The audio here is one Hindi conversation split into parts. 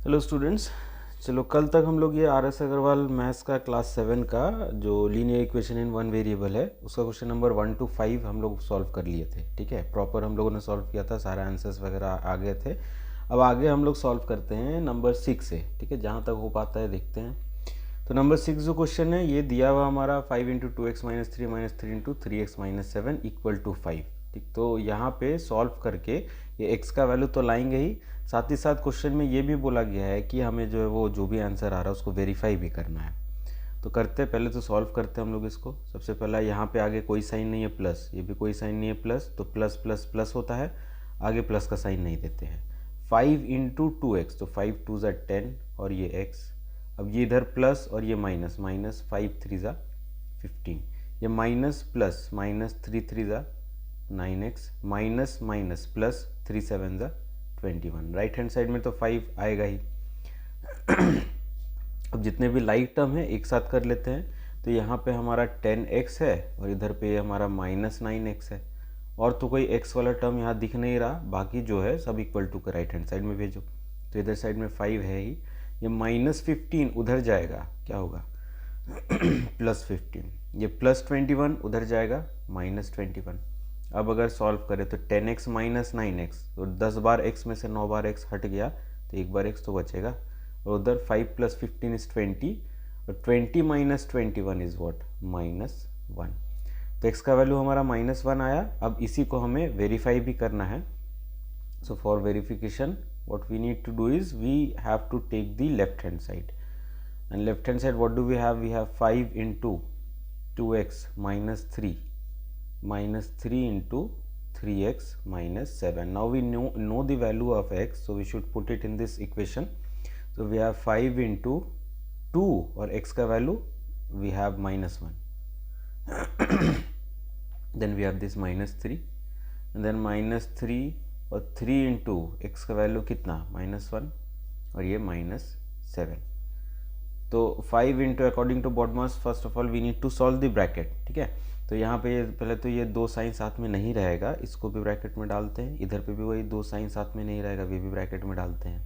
Hello students. चलो कल तक हम लोग ये आर एस अग्रवाल मैथ्स का क्लास 7 का जो linear equation in one variable है उसका क्वेश्चन नंबर 1 to 5 हम लोग सॉल्व कर लिए थे। ठीक है, प्रॉपर हम लोगों ने सॉल्व किया था, सारे आंसर्स वगैरह आ गए थे। अब आगे हम लोग सॉल्व करते हैं नंबर 6 से। ठीक है, जहाँ तक हो पाता है देखते हैं। तो नंबर 6 जो क्वेश्चन है ये दिया हुआ हमारा 5 into two x minus three into three x minus seven equal to 5। ठीक, तो यहाँ पे सॉल्व करके ये x का वैल्यू तो लाएंगे ही, साथ ही साथ क्वेश्चन में ये भी बोला गया है कि हमें जो है वो जो भी आंसर आ रहा है उसको वेरीफाई भी करना है। तो करते हैं, पहले तो सॉल्व करते हैं हम लोग इसको। सबसे पहला यहाँ पे आगे कोई साइन नहीं है प्लस, ये भी कोई साइन नहीं है प्लस, तो प्लस प्लस प्लस होता है, आगे प्लस का साइन नहीं देते हैं। 5 इंटू टू एक्स, तो 5 टू ज़ा 10 और ये x। अब ये इधर प्लस और ये माइनस, माइनस 5 3 ज़ा 15, ये माइनस प्लस माइनस 3 3 ज़ा 9x, माइनस माइनस प्लस 3 7 ज़ा 21। राइट हैंड साइड में तो 5 आएगा ही। अब जितने भी लाइक टर्म है एक साथ कर लेते हैं। तो यहाँ पे हमारा 10x है और इधर पे हमारा माइनस 9x है, और तो कोई x वाला टर्म यहाँ दिख नहीं रहा, बाकी जो है सब इक्वल टू का राइट हैंड साइड में भेजो। तो इधर साइड में 5 है ही, ये माइनस 15 उधर जाएगा, क्या होगा प्लस 15, ये प्लस 21 उधर जाएगा माइनस 21। अब अगर सॉल्व करें तो 10x माइनस 9x, तो 10 बार x में से 9 बार x हट गया तो एक बार x तो बचेगा, और उधर 5 प्लस 15 इज 20, और 20 माइनस 21 इज वॉट, माइनस 1। तो x का वैल्यू हमारा माइनस 1 आया। अब इसी को हमें वेरीफाई भी करना है। So for verification what we need to do is we have to take the left hand side, and left hand side what do we have? We have 5 into 2x minus 3 minus 3 into 3x minus 7. Now we know the value of x, so we should put it in this equation. So we have 5 into 2 or x का value we have minus 1 then we have this minus 3 and then minus 3 और 3 इंटू एक्स का वैल्यू कितना, माइनस 1, और ये माइनस 7। तो 5 into according to BODMAS, first of all we need to solve the bracket. ठीक है, तो यहाँ पे ये पहले तो ये दो साइन साथ में नहीं रहेगा, इसको भी ब्रैकेट में डालते हैं, इधर पे भी वही दो साइन साथ में नहीं रहेगा, वे भी ब्रैकेट में डालते हैं।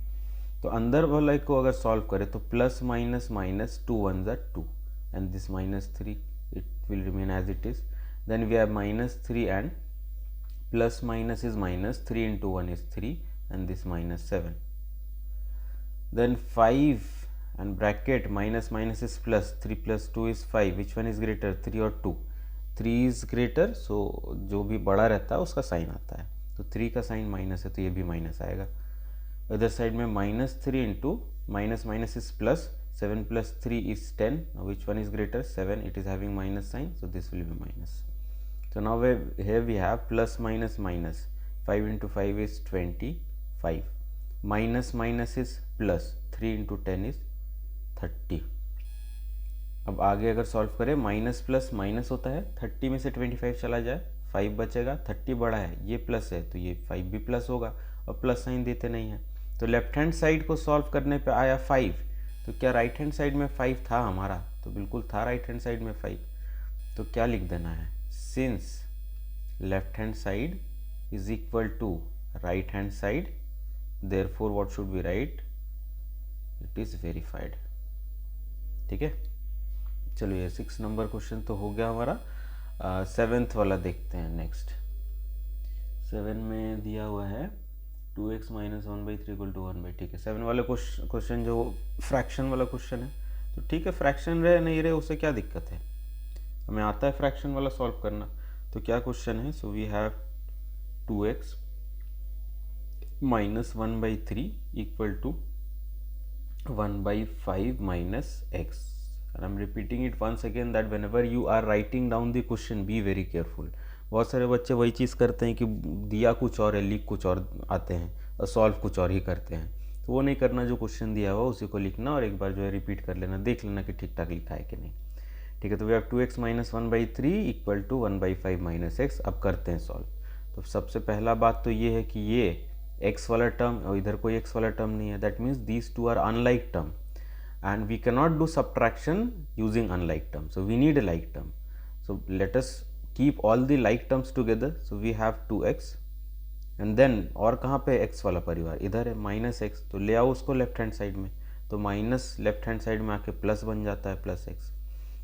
तो अंदर वाला को अगर सॉल्व करें तो प्लस माइनस माइनस 2 1 ज़ा 2 and this minus 3 it will remain as it is. Then we have minus 3 and plus minus is minus, 3 into 1 is 3 and this minus 7. Then 5 and bracket minus minus is plus, 3 plus 2 is 5, which one is greater, 3 or 2? 3 is greater, so जो भी बड़ा रहता है उसका साइन आता है, तो 3 का साइन माइनस है तो ये भी माइनस आएगा। अदर साइड में minus 3 into minus minus is plus, 7 plus 3 is 10, which one is greater, 7, it is having minus sign, so this will be minus. So now here we have plus minus minus, 5 into 5 is 25, minus minus is plus, 3 into 10 is 30। अब आगे अगर सॉल्व करें, माइनस प्लस माइनस होता है, 30 में से 25 चला जाए 5 बचेगा, 30 बड़ा है, ये प्लस है तो ये 5 भी प्लस होगा, और प्लस साइन देते नहीं है। तो लेफ्ट हैंड साइड को सॉल्व करने पे आया 5, तो क्या राइट हैंड साइड में 5 था हमारा, तो बिल्कुल था राइट हैंड साइड में 5। तो क्या लिख देना है, since left hand side is equal to right hand side, therefore what should we write, it is verified। ठीक है, चलो ये 6 नंबर क्वेश्चन तो हो गया हमारा। 7th वाला देखते हैं नेक्स्ट। 7 में दिया हुआ है 2x माइनस 1/3 इक्वल टू 1/, ठीक है। 7 वाले क्वेश्चन जो फ्रैक्शन वाला क्वेश्चन है, तो ठीक है, फ्रैक्शन रहे नहीं रहे उससे क्या दिक्कत है, हमें आता है फ्रैक्शन वाला सॉल्व करना। तो क्या क्वेश्चन है, so we have 2x minus 1/3 equal to 1/5 minus x, and I'm repeating it once again that whenever you are writing down the question be very careful। बहुत सारे बच्चे वही चीज़ करते हैं कि दिया कुछ और है, लिख कुछ और आते हैं और सॉल्व कुछ और ही करते हैं। तो वो नहीं करना, जो क्वेश्चन दिया हुआ उसी को लिखना और एक बार जो है रिपीट कर लेना, देख लेना कि ठीक ठाक लिखा है कि नहीं। ठीक है, तो we have 2x minus 1/3 equal to 1/5 minus x. अब करते हैं सॉल्व। तो सबसे पहला बात तो ये है कि ये x वाला टर्म और इधर कोई x वाला टर्म नहीं है, that means these two are unlike term and we cannot do subtraction using unlike term, so we need a like term। So let us keep all the like terms together। So we have 2x and then और कहाँ पे x वाला परिवार इधर है -x, तो ले आओ उसको लेफ्ट हैंड साइड में, तो माइनस लेफ्ट हैंड साइड में आके प्लस बन जाता है +x,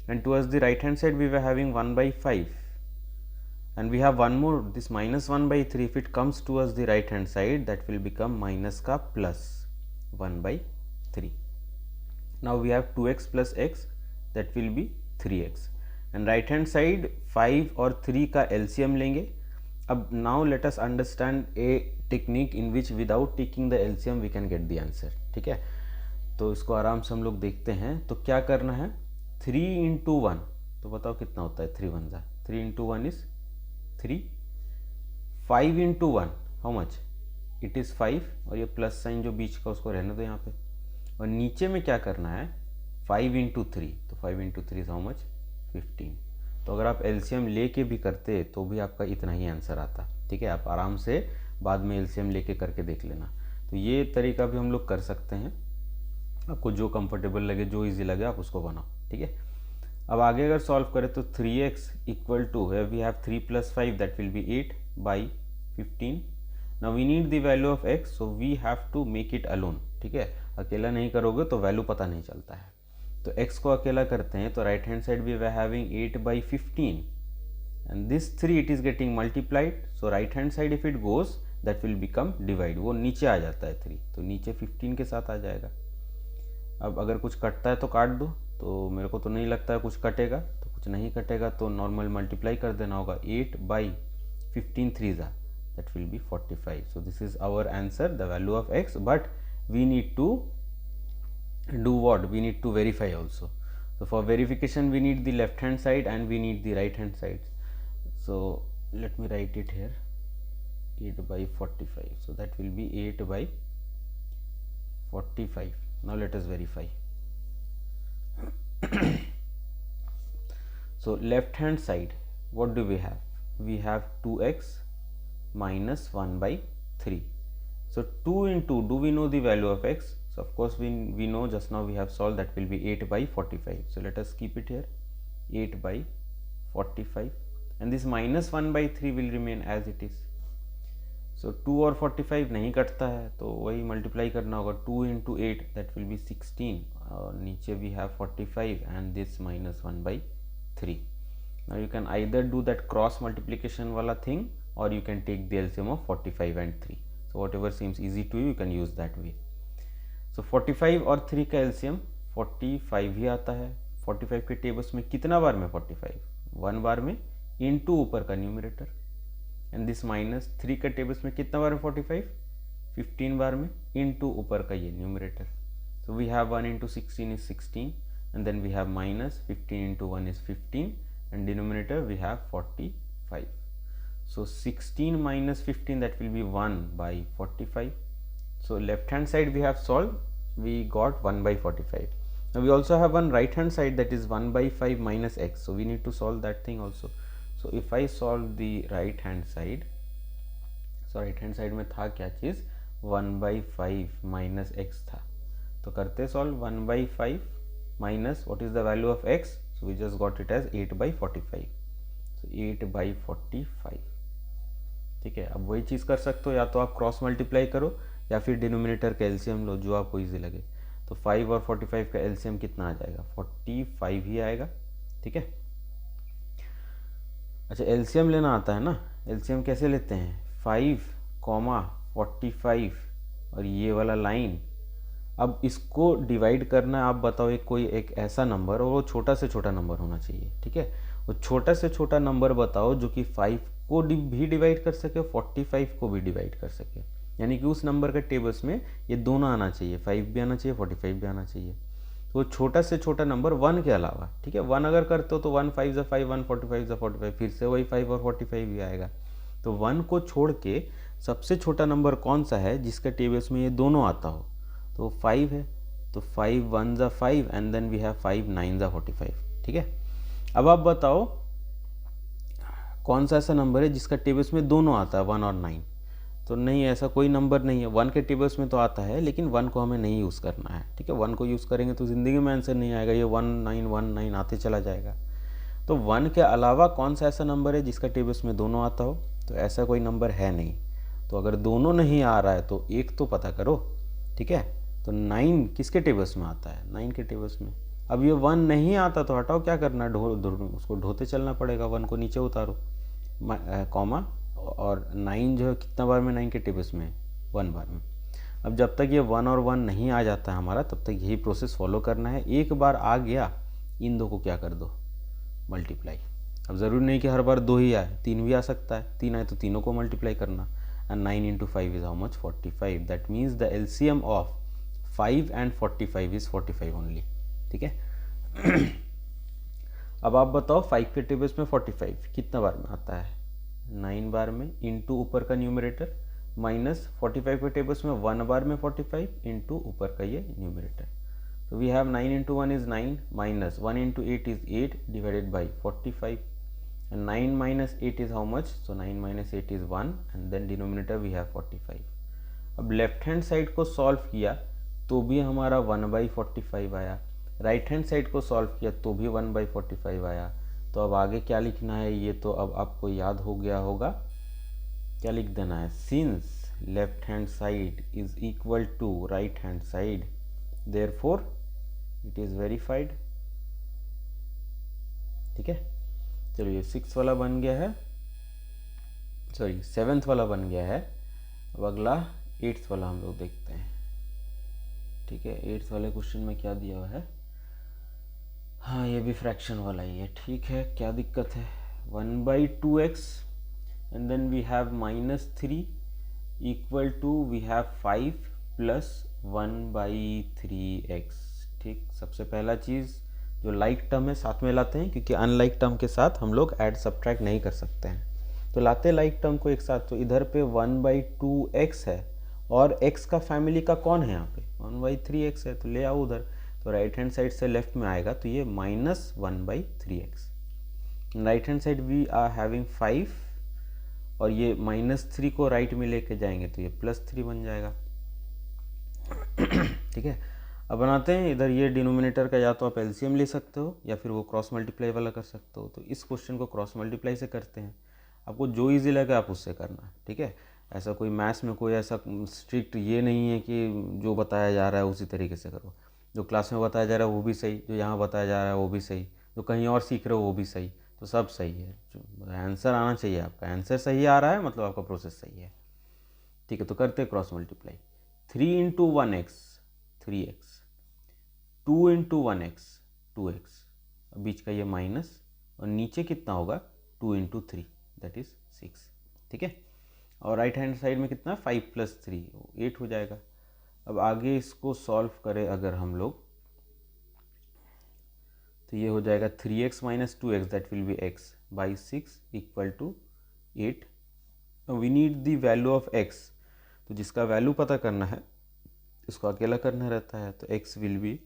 and towards the right hand side we were having 1/5 and we have one more, this -1/3, if it comes towards the right hand side that will become minus का plus 1/3. now we have 2x plus x that will be 3x and right hand side 5 और 3 का LCM लेंगे. अब now let us understand a technique in which without taking the LCM we can get the answer. ठीक है, तो इसको आराम से हम लोग देखते हैं. तो क्या करना है, 3 into 1, तो बताओ कितना होता है 3 1 3 into 1 is 3, 5 into 1 how much, it is 5, और ये प्लस साइन जो बीच का उसको रहने दो यहाँ पे, और नीचे में क्या करना है 5 into 3, तो 5 into 3 हाउ मच 15. तो अगर आप एलसीएम लेके भी करते तो भी आपका इतना ही आंसर आता. ठीक है, आप आराम से बाद में एलसीएम लेके करके देख लेना. तो ये तरीका भी हम लोग कर सकते हैं, आपको जो कंफर्टेबल लगे, जो इजी लगे आप उसको बनाओ. ठीक है, अब आगे अगर सॉल्व करें तो 3x equal to we have 3 + 5 that will be 8/15. Now we need the value of x, so we have to make it alone. ठीक है, अकेला नहीं करोगे तो वैल्यू पता नहीं चलता है. तो x को अकेला करते हैं तो right hand side we were having 8/15 and this 3 it is getting multiplied, so right hand side if it goes that will become divide, वो नीचे आ जाता है 3, तो नीचे 15 के साथ आ जाएगा. अब अगर कुछ कटता है तो काट दो, तो मेरे को तो नहीं लगता है कुछ कटेगा, तो कुछ नहीं कटेगा तो नॉर्मल मल्टीप्लाई कर देना होगा. 8/15 3 that will be 45. So this is our answer, the value of x, but we need to do what, we need to verify also. So for verification we need the left hand side and we need the right hand side. So let me write it here, 8/45, so that will be 8/45. now let us verify. So left hand side what do we have, we have 2x minus 1/3. so 2 into, do we know the value of x? So of course we know, just now we have solved, that will be 8/45. so let us keep it here, 8/45, and this minus 1/3 will remain as it is. so 2 और 45 नहीं कटता है तो वही मल्टीप्लाई करना होगा. 2 into 8 that will be 16, और नीचे we have 45 and this minus 1/3. now you can either do that cross multiplication वाला thing or you can take the LCM of 45 and 3. so whatever seems easy to you, you can use that way. so 45 और 3 का LCM 45 ही आता है. 45 के टेबल्स में कितना बार में 45, 1 बार में इनटू ऊपर का न्यूमरेटर, एंड दिस माइनस 3 के टेबल्स में कितना बार में 45, 15 बार में इनटू ऊपर का ये numerator. so we have 1 into 16 is 16, and then we have minus 15 into 1 is 15, and denominator we have 45. so 16 minus 15 that will be 1/45. so left hand side we have solved, we got 1/45. now we also have one right hand side that is 1/5 minus x, so we need to solve that thing also. so if I solve the right hand side, so right hand side में था क्या चीज़, 1/5 minus x था, तो करते solve 1/5 minus what is the value of x, so we just got it as 8/45. so 8/45. ठीक है, अब वही चीज़ कर सकते हो, या तो आप क्रॉस मल्टीप्लाई करो या फिर डिनोमिनेटर का एलसीएम लो, जो आपको इजी लगे. तो 5 और 45 का एलसीएम कितना आ जाएगा, 45 ही आएगा. ठीक है, अच्छा एलसीएम लेना आता है ना, एलसीएम कैसे लेते हैं, 5, 45 और ये वाला लाइन. अब इसको डिवाइड करना है, आप बताओ एक ऐसा नंबर, और वो छोटा से छोटा नंबर होना चाहिए. ठीक है, वो छोटा से छोटा नंबर बताओ जो कि 5 को भी डिवाइड कर सके, 45 को भी डिवाइड कर सके, यानी कि उस नंबर के टेबल्स में ये दोनों आना चाहिए, 5 भी आना चाहिए, 45 भी आना चाहिए. तो छोटा से छोटा नंबर 1 के अलावा. ठीक है, 1 अगर करते हो तो 1 5 ज़ा 5, 1 45 ज़ा 45, फिर से वही 5 और 45 भी आएगा. तो 1 को छोड़ के सबसे छोटा नंबर कौन सा है जिसके टेबल्स में ये दोनों आता हो, तो 5 है. तो 5 1 ज़ा 5 एंड देन वी हैव 5 9 ज़ा 45. ठीक है, अब आप बताओ कौन सा ऐसा नंबर है जिसका टेबल्स में दोनों आता है, 1 और 9. तो नहीं, ऐसा कोई नंबर नहीं है. 1 के टेबल्स में तो आता है लेकिन 1 को हमें नहीं यूज़ करना है. ठीक है, 1 को यूज़ करेंगे तो ज़िंदगी में आंसर नहीं आएगा, ये 1 9 1 9 आते चला जाएगा. तो 1 के अलावा कौन सा ऐसा नंबर है जिसका टेबल्स में दोनों आता हो, तो ऐसा कोई नंबर है नहीं. तो अगर दोनों नहीं आ रहा है तो एक तो पता करो, ठीक है। तो 9 किसके टेबल्स में आता है, 9 के टेबल्स में। अब ये 1 नहीं आता तो हटाओ, क्या करना है, उसको ढोते चलना पड़ेगा, 1 को नीचे उतारो, कॉमा, और 9 जो है कितना बार में 9 के टेबल्स में, 1 बार में। अब जब तक ये 1 और 1 नहीं आ जाता है हमारा, तब तक यही प्रोसेस फॉलो करना है। एक बार आ गया, इन दो को क्या कर दो, मल्टीप्लाई। अब ज़रूरी नहीं कि हर बार 2 ही आए, 3 भी आ सकता है, 3 आए तो तीनों को मल्टीप्लाई करना। And 9 into 5 is how much, 45। That means the LCM of 5 and 45 is 45 only, ठीक है। अब आप बताओ 5 के टेबल्स में 45 कितना बार में आता है, 9 बार में, इंटू ऊपर का न्यूमरेटर, माइनस 45 के टेबल्स में 1 बार में 45 इंटू ऊपर का ये numerator. So we have 9 into 1 is 9, minus 1 into 8 is 8 divided by 45, and 9 minus 8 is how much? So 9 minus 8 is 1, and then denominator we have 45. अब लेफ्ट हैंड साइड को सॉल्व किया तो भी हमारा 1/45 आया, राइट हैंड साइड को सॉल्व किया तो भी 1/45 आया। तो अब आगे क्या लिखना है, ये तो अब आपको याद हो गया होगा, क्या लिख देना है, since left hand side is equal to right hand side, therefore it is verified, ठीक है। चलिए 6 वाला बन गया है, सॉरी 7th वाला बन गया है। अब अगला 8th वाला हम लोग देखते हैं, ठीक है। 8th वाले क्वेश्चन में क्या दिया हुआ है, हाँ ये भी फ्रैक्शन वाला ही है, ठीक है। क्या दिक्कत है, 1/2x and then we have -3 equal to we have 5 plus 1/3x, ठीक। सबसे पहला चीज़ जो लाइक टर्म है साथ में लाते हैं, क्योंकि अनलाइक टर्म के साथ हम लोग ऐड सब्ट्रैक्ट नहीं कर सकते हैं, तो लाते हैं लाइक टर्म को एक साथ। तो इधर पे 1/2x है और x का फैमिली का कौन है यहाँ पे, 1/3x है, तो ले आओ उधर। तो राइट हैंड साइड से लेफ्ट में आएगा तो ये -1/3x, right hand side we are having 5 और ये -3 को राइट में लेके जाएंगे तो ये +3 बन जाएगा, ठीक है। अब बनाते हैं, इधर ये डिनोमिनेटर का या तो आप एलसीएम ले सकते हो या फिर वो क्रॉस मल्टीप्लाई वाला कर सकते हो। तो इस क्वेश्चन को क्रॉस मल्टीप्लाई से करते हैं, आपको जो इजी लगे आप उससे करना, ठीक है। ऐसा कोई मैथ्स में कोई ऐसा स्ट्रिक्ट ये नहीं है कि जो बताया जा रहा है उसी तरीके से करो, जो क्लास में बताया जा रहा है वो भी सही, जो यहाँ बताया जा रहा है वो भी सही, जो कहीं और सीख रहे हो वो भी सही, तो सब सही है। जो आंसर आना चाहिए, आपका आंसर सही आ रहा है मतलब आपका प्रोसेस सही है, ठीक है। तो करते हैं cross multiply. 3 into 1x 3x, 2 into 1x 2x, बीच का ये माइनस, और नीचे कितना होगा 2 इंटू 3 दैट इज 6, ठीक है। और राइट हैंड साइड में कितना 5 प्लस 3 8 हो जाएगा। अब आगे इसको सॉल्व करें अगर हम लोग तो ये हो जाएगा 3x minus 2x that will be x by 6 equal to 8। We need the value of x, तो जिसका वैल्यू पता करना है इसको अकेला करना रहता है, तो x विल बी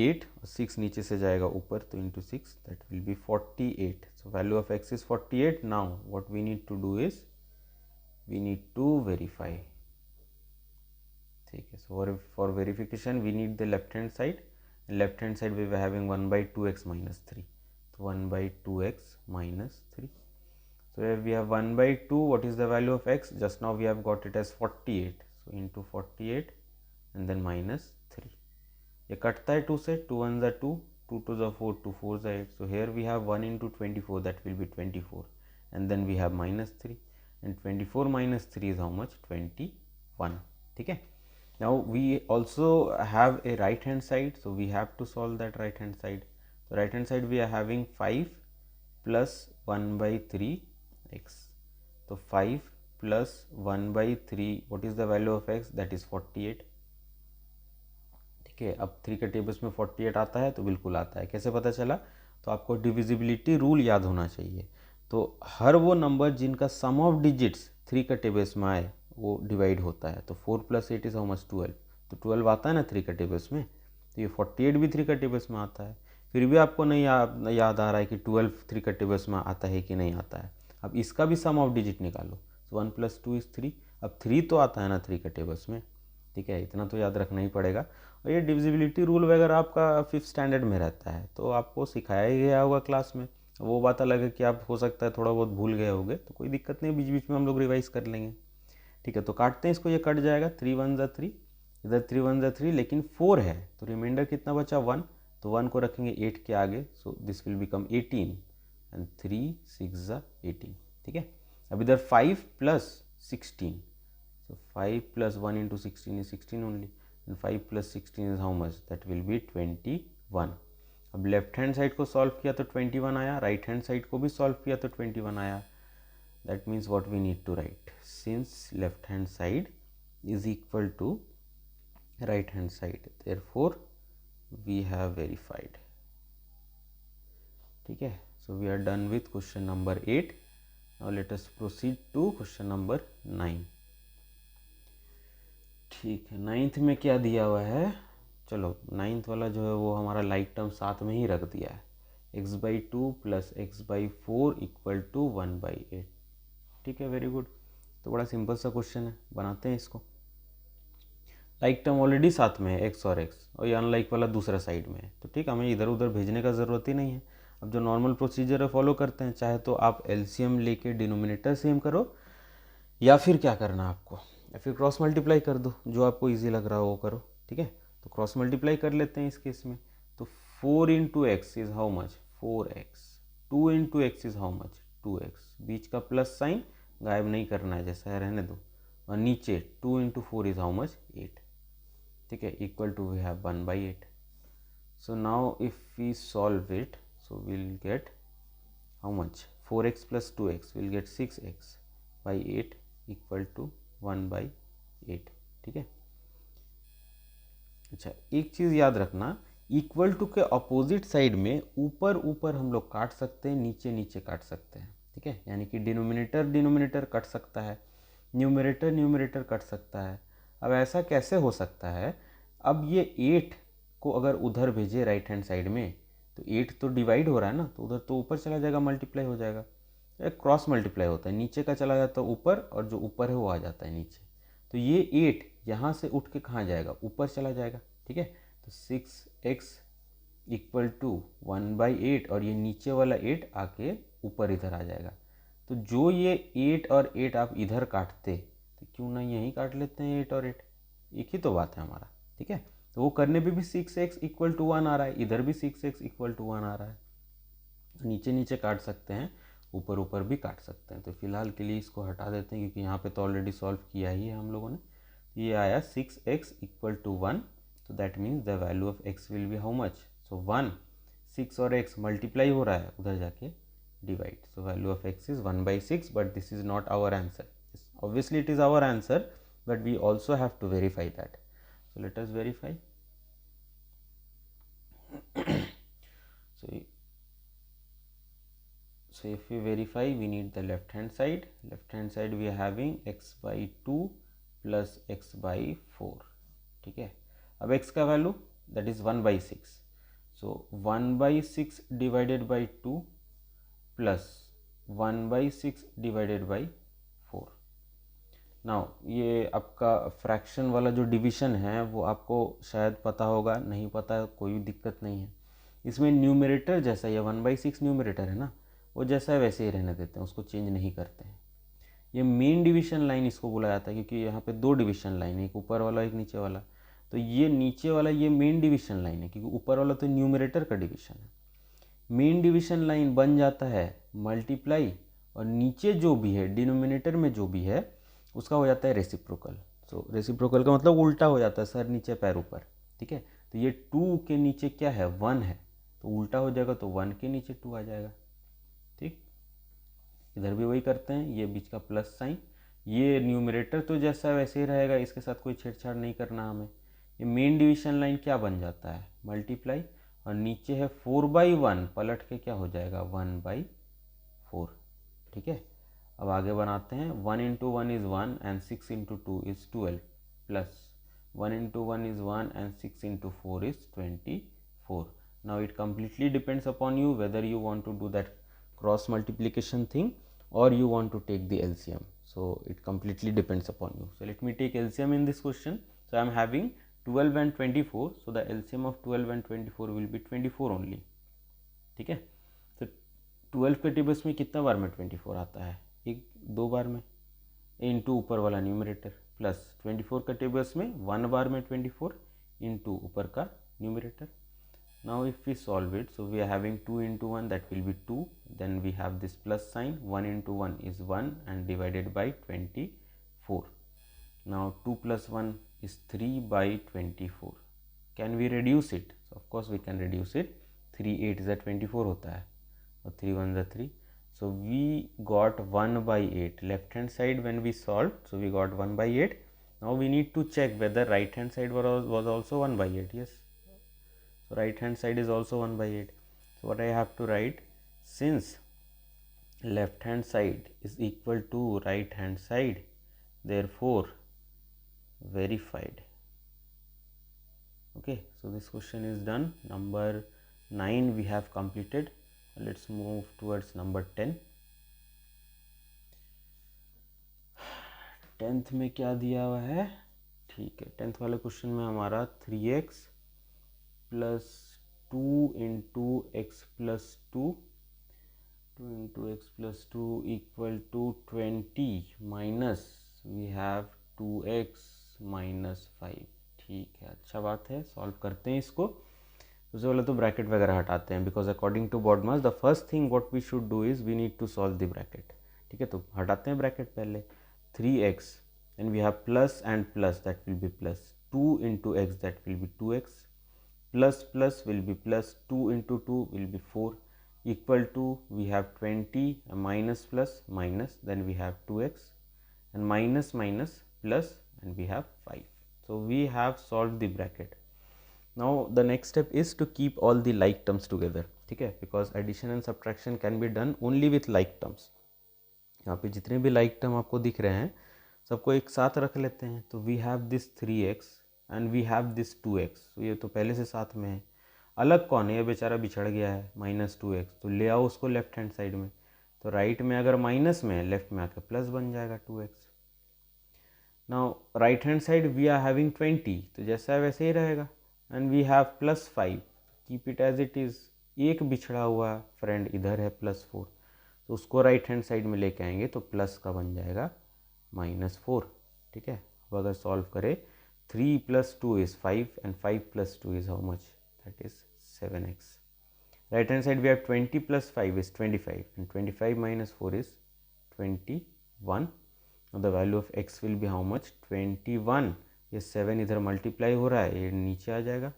8 और 6 नीचे से जाएगा ऊपर, तो into 6 that will be 48। So value of x is 48। Now what we need to do is we need to verify, ठीक है। So for verification we need the left hand side, left hand side we were having 1/2x minus 3, तो 1/2x minus 3. So here we have 1/2. What is the value of x? Just now we have got it as 48. So into 48 and then minus 3. ये कटता है 2 से, 2 1s are 2, 2 2s are 4, 2 4s are 8. So here we have 1 into 24, that will be 24, and then we have minus 3, and 24 minus 3 is how much? 21. ठीक है. Now we also have a right hand side, so we have to solve that right hand side. So right hand side we are having 5 plus 1/3 x. So 5 plus 1/3, what is the value of x? That is 48. ठीक है. अब 3 के टेबल्स में 48 आता है, तो बिल्कुल आता है. कैसे पता चला? तो आपको डिविजिबिलिटी रूल याद होना चाहिए. तो हर वो नंबर जिनका सम ऑफ डिजिट्स 3 के टेबल्स में आए वो डिवाइड होता है. तो 4 + 8 इज हाउ मच? 12. तो 12 आता है ना 3 के टेबल्स में, तो ये 48 भी 3 के टेबल्स में आता है. फिर भी आपको नहीं याद आ रहा है कि 12 3 के टेबल्स में आता है कि नहीं आता है. अब इसका भी सम ऑफ डिजिट निकालो. तो 1 + 2 इज 3. अब 3 तो आता है ना 3 के टेबल्स में. ठीक है, इतना तो याद रखना ही पड़ेगा. और ये डिविजिबिलिटी रूल वगैरह आपका 5th स्टैंडर्ड में रहता है, तो आपको सिखाया ही गया होगा क्लास में. वो बात अलग है कि आप हो सकता है थोड़ा बहुत भूल गए होंगे, तो कोई दिक्कत नहीं, बीच बीच में हम लोग रिवाइज कर लेंगे. ठीक है, तो काटते हैं इसको, ये कट जाएगा, 3 1 ज़ा 3, इधर 3 1 ज़ा 3, लेकिन 4 है तो रिमाइंडर कितना बचा 1, तो 1 को रखेंगे 8 के आगे, so this will become 18 and 3 6 ज़ा 18, ठीक है। अब इधर 5 plus 16, so 5 plus 1 into 16 is 16 only, and 5 plus 16 is how much, that will be 21। अब लेफ्ट हैंड साइड को सॉल्व किया तो 21 आया, राइट हैंड साइड को भी सॉल्व किया तो 21 आया। That means what we need to write, since left hand side is equal to right hand side, therefore we have verified, ठीक है। So we are done with question number 8। Now let us proceed to question number 9। ठीक है, 9th में क्या दिया हुआ है, चलो 9th वाला जो है वो हमारा लाइक टर्म साथ में ही रख दिया है, x/2 plus x/4 equal to 1/8, ठीक है, वेरी गुड। तो बड़ा सिंपल सा क्वेश्चन है, बनाते हैं इसको। लाइक टर्म ऑलरेडी साथ में है, x और x, और ये अनलाइक वाला दूसरा साइड में है, तो ठीक, हमें इधर उधर भेजने का ज़रूरत ही नहीं है। अब जो नॉर्मल प्रोसीजर है फॉलो करते हैं, चाहे तो आप एलसीएम लेके डिनोमिनेटर सेम करो, या फिर क्या करना आपको, या फिर क्रॉस मल्टीप्लाई कर दो, जो आपको इजी लग रहा हो वो करो, ठीक है। तो क्रॉस मल्टीप्लाई कर लेते हैं इस केस में, तो 4 into x is how much, 4x, 2 into x is how much, 2x, बीच का प्लस साइन गायब नहीं करना है, जैसा है रहने दो, और नीचे 2 इंटू 4 इज हाउ मच, 8, ठीक है, equal to we have 1/8। So now if we solve it, so will get how much, 4x plus 2x will get 6x by 8 equal to 1/8, ठीक है। अच्छा, एक चीज़ याद रखना, इक्वल टू के अपोजिट साइड में ऊपर ऊपर हम लोग काट सकते हैं, नीचे नीचे काट सकते हैं, ठीक है, यानी कि डिनोमिनेटर डिनोमिनेटर कट सकता है, न्यूमरेटर न्यूमरेटर कट सकता है। अब ऐसा कैसे हो सकता है, अब ये 8 को अगर उधर भेजे राइट हैंड साइड में, तो 8 तो डिवाइड हो रहा है ना, तो उधर तो ऊपर चला जाएगा, मल्टीप्लाई हो जाएगा, क्रॉस मल्टीप्लाई होता है, नीचे का चला जाता है ऊपर, और जो ऊपर है वो आ जाता है नीचे, तो ये 8 यहाँ से उठ के कहाँ जाएगा, ऊपर चला जाएगा, ठीक है। तो 6x इक्वल टू 1/8, और ये नीचे वाला 8 आके ऊपर इधर आ जाएगा। तो जो ये 8 और 8 आप इधर काटते, तो क्यों ना यहीं काट लेते हैं 8 और 8, एक ही तो बात है हमारा, ठीक है। तो वो करने पे भी 6x इक्वल टू 1 आ रहा है, इधर भी 6x इक्वल टू 1 आ रहा है, नीचे नीचे काट सकते हैं, ऊपर ऊपर भी काट सकते हैं। तो फिलहाल के लिए इसको हटा देते हैं, क्योंकि यहाँ पे तो ऑलरेडी सॉल्व किया ही है हम लोगों ने। ये आया 6x इक्वल टू 1, तो that means the value of x will be how much, so 1, 6 और x मल्टीप्लाई हो रहा है, उधर जाके divide, so value of x is 1/6, but this is not our answer, obviously it is our answer, but we also have to verify that. So let us verify. So if we verify, we need the left hand side. Left hand side we are having x/2 plus x/4, ठीक है। अब x का value that is 1/6, so 1/6 divided by 2 plus 1/6 divided by 4। Now ये आपका फ्रैक्शन वाला जो डिवीज़न है वो आपको शायद पता होगा, नहीं पता कोई दिक्कत नहीं है। इसमें न्यूमरेटर जैसा, ये 1/6 न्यूमरेटर है ना, वो जैसा है वैसे ही रहने देते हैं, उसको चेंज नहीं करते हैं। ये मेन डिवीज़न लाइन इसको बोला जाता है, क्योंकि यहाँ पे 2 डिवीज़न लाइन है, एक ऊपर वाला एक नीचे वाला। तो ये नीचे वाला ये मेन डिवीज़न लाइन है, क्योंकि ऊपर वाला तो न्यूमरेटर का डिवीज़न है। मेन डिवीज़न लाइन बन जाता है मल्टीप्लाई, और नीचे जो भी है डिनोमिनेटर में जो भी है उसका हो जाता है रेसिप्रोकल। सो रेसिप्रोकल का मतलब उल्टा हो जाता है, सर नीचे पैर ऊपर, ठीक है। तो ये 2 के नीचे क्या है, 1 है, तो उल्टा हो जाएगा, तो 1 के नीचे 2 आ जाएगा, ठीक। इधर भी वही करते हैं, ये बीच का प्लस साइन, ये न्यूमरेटर तो जैसा वैसे ही रहेगा, इसके साथ कोई छेड़छाड़ नहीं करना हमें। ये मेन डिवीज़न लाइन क्या बन जाता है, मल्टीप्लाई, और नीचे है 4/1, पलट के क्या हो जाएगा 1/4, ठीक है। अब आगे बनाते हैं, 1 into 1 is 1 and 6 into 2 is 12, plus 1 into 1 is 1 and 6 into 4 is 24। Now it completely depends upon you whether you want to do that cross multiplication thing or you want to take the LCM. So it completely depends upon you. So let me take LCM in this question. So I am having 12 and 24, so the LCM of 12 and 24 will be 24 only, ठीक है। तो 12 के टेबल्स में कितना बार में 24 आता है, एक 2 बार में, इंटू ऊपर वाला न्यूमरेटर प्लस 24 का टेबल्स में 1 बार में 24 इंटू ऊपर का numerator. Now if we solve it, so we are having 2 into 1, that will be 2, then we have this plus sign, 1 into 1 is 1 and divided by 24. Now 2 plus 1 is 3 by 24. Can we reduce it? So of course we can reduce it. 3 8 is 24 होता है और 3 1 is 3. So we got 1 by 8. Left hand side when we solved, so we got 1 by 8. Now we need to check whether right hand side was also 1 by 8. Yes. So right hand side is also 1 by 8. So what I have to write, since left hand side is equal to right hand side, therefore verified. Okay, so this question is done. Number 9 we have completed. Let's move towards number 10. 10th में क्या दिया हुआ है? ठीक है, 10th वाले क्वेश्चन में हमारा 3x plus 2 into x plus 2 into x plus 2 equal to 20 minus we have 2x minus 5. ठीक है, अच्छा बात है, सॉल्व करते हैं इसको. सबसे पहले तो ब्रैकेट वगैरह हटाते हैं, because according to BODMAS the first thing what we should do is we need to solve the bracket. ठीक है, तो हटाते हैं ब्रैकेट पहले. 3x and we have plus and plus, that will be plus 2 into x, that will be 2x, plus plus will be plus 2 into 2 will be 4, equal to we have 20, minus plus minus, then we have 2x and minus minus plus and we have 5. So we have solved the bracket. Now the next step is to keep all the like terms together. ठीक है, because addition and subtraction can be done only with like terms. यहाँ पे जितने भी like term आपको दिख रहे हैं सबको एक साथ रख लेते हैं. तो we have this 3x and we have this 2x. तो ये तो पहले से साथ में है. अलग कौन है? ये बेचारा बिछड़ गया है, -2x. तो ले आओ उसको लेफ्ट हैंड साइड में. तो राइट में अगर माइनस में है, लेफ्ट में आकर प्लस बन जाएगा 2x. Now right hand side we are having 20, तो जैसा है वैसे ही रहेगा. And we have +5, keep it as it is. एक बिछड़ा हुआ फ्रेंड इधर है +4, तो उसको राइट हैंड साइड में लेके आएंगे तो प्लस का बन जाएगा -4. ठीक है, अब अगर सॉल्व करें 3 + 2 is 5 and 5 + 2 is how much? That is 7x. Right hand side we have 20 + 5 is 25 and 25 minus 4 is 21. Now the value of x will be how much? 21. ये 7 इधर मल्टीप्लाई हो रहा है, ये नीचे आ जाएगा.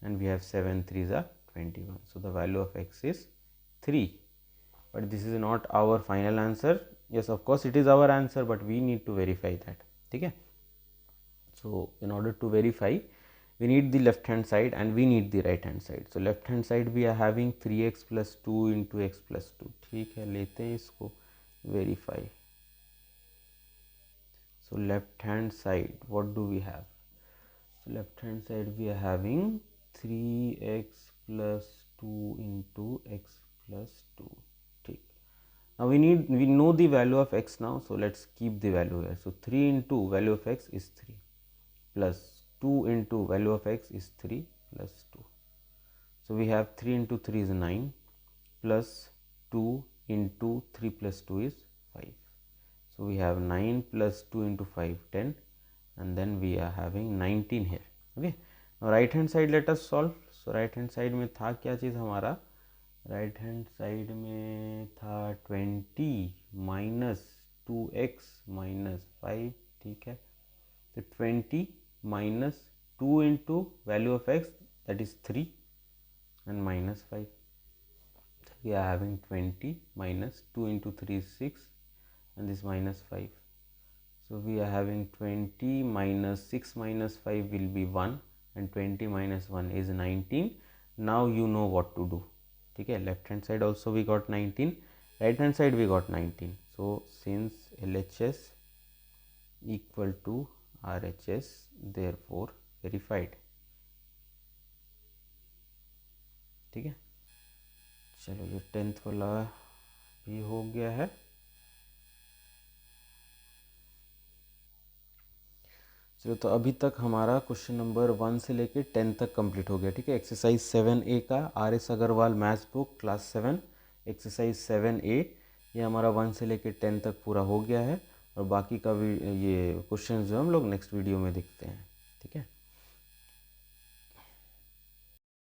And we have 7 3s are 21. So the value of x is 3. But this is not our final answer. Yes, of course it is our answer, but we need to verify that. ठीक है. So in order to verify, we need the left hand side and we need the right hand side. So left hand side we are having 3x plus 2 into x plus 2. ठीक है, लेते हैं इसको verify. So left hand side what do we have? So left hand side we are having 3x plus 2 into x plus 2. ठीक. Now we know the value of x now, so let's keep the value here. So 3 into value of x is 3 plus 2 into value of x is 3 plus 2. So we have 3 into 3 is 9 plus 2 into 3 plus 2 is 5. So we have 9 plus 2 into 5 10 and then we are having 19 here. Okay. Now right hand side let us solve. So right hand side में था क्या चीज़ हमारा? राइट हैंड साइड में था 20 माइनस 2x माइनस 5. ठीक है, तो 20 minus 2 into value of x, that is 3 and minus 5. So we are having 20 minus 2 into 3 is 6 and this minus 5. So we are having 20 minus 6 minus 5 will be 1 and 20 minus 1 is 19. Now you know what to do. ठीक है, left hand side also we got 19, right hand side we got 19. So since LHS equal to RHS, therefore verified. ठीक है, चलो ये 10th वाला भी हो गया है. चलो तो अभी तक हमारा क्वेश्चन नंबर 1 से लेके 10 तक कंप्लीट हो गया. ठीक है, एक्सरसाइज 7A का RS Agarwal maths book class 7 exercise 7A ये हमारा 1 से लेके 10 तक पूरा हो गया है. और बाकी का भी ये क्वेश्चन जो हम लोग नेक्स्ट वीडियो में देखते हैं। ठीक है।